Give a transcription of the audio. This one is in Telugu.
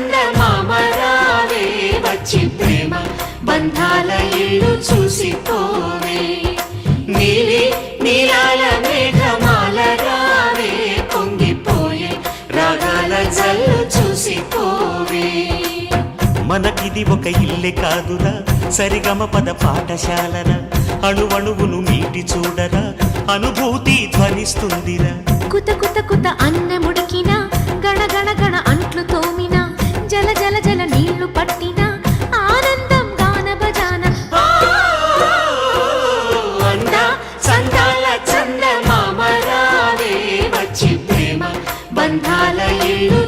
చందమామ రావే వచ్చి ప్రేమ బంధాల ఇల్లు చూసిపోవే నీలి నీలాల మేఘమాల రావే పొంగిపోయే రాగాల జల్లు చూసిపోవే మనకిది ఒక ఇల్లే కాదురా సరిగమ పద పాఠశాలరా అణువణువును మీటి చూడరా అనుభూతి ధ్వనిస్తుందిరా కుత కుత కుత అన్నముడికినా గణ గణ గణ అంట్లు తోమినా జల జల జల నీళ్లు పట్టినా ఆనందం గాన భజాన అందా చందాల చందమామ రావే వచ్చి ప్రేమ బంధాల ఇల్లు